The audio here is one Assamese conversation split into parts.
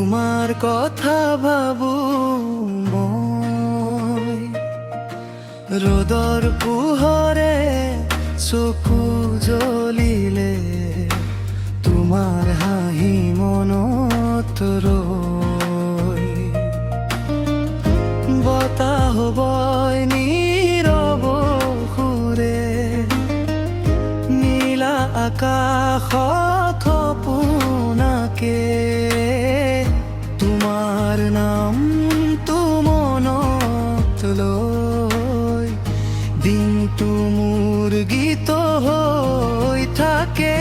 তোমাৰ কথা ভাবো মই ৰ'দৰ পোহৰে চকু জ্বলিলে তোমাৰ হাঁহি মনত ৰয় বতাহ বয় নীৰৱ সুৰে নীলা আকাশত সপোনাকে তোমাৰ নামটো মনত লৈ দিনটো মোৰ গীত হৈ থাকে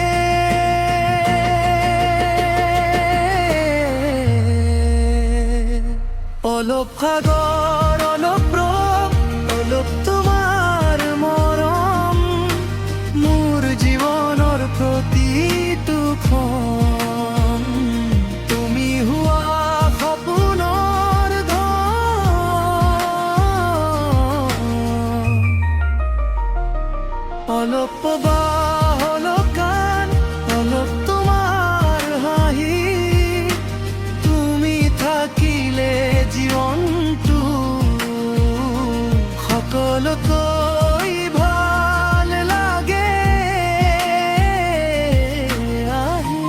অলপ সাগৰ অলপ ৰব অলপ তোমাৰ মৰম মোৰ জীৱনৰ প্ৰতিটো ক্ষণ তুমি হোৱা সপোনৰ ধন অলপ প্ৰবাহ অলপ গান অলপ তোমাৰ হাঁহি তুমি থাকিলে জীৱনটো সকলোতকৈ ভাল লাগে আহি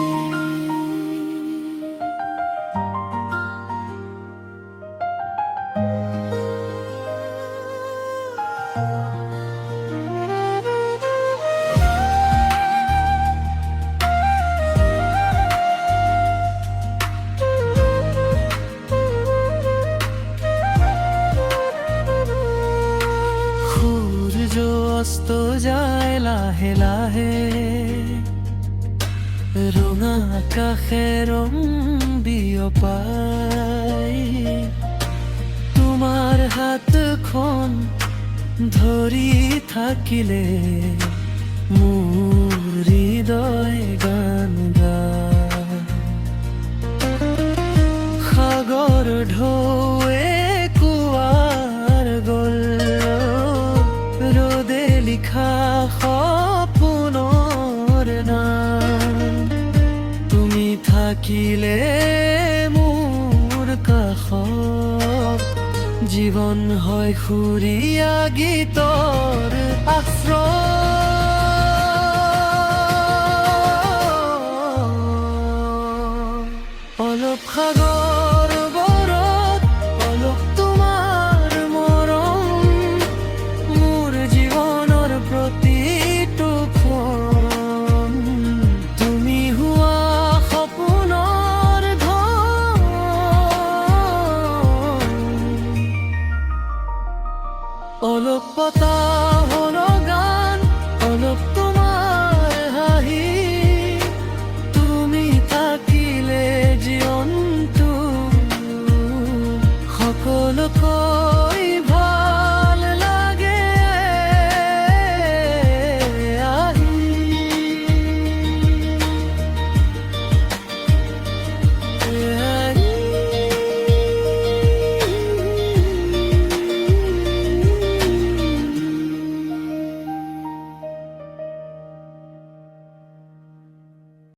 সূৰ্য অস্ত যায় লাহে লাহে ৰঙা আকাশে ৰং বিয়পাই তোমাৰ হাতখন ধৰি থাকিলে মোৰ হৃদয় গান গায় সাগৰ ঢৌৱে কুৱাৰ গ'ল ৰ'দে লিখা সপোনৰ নাম তুমি থাকিলে মোৰ কাষত জীৱন হয় সুৰীয়া গীতৰ আশ্ৰয়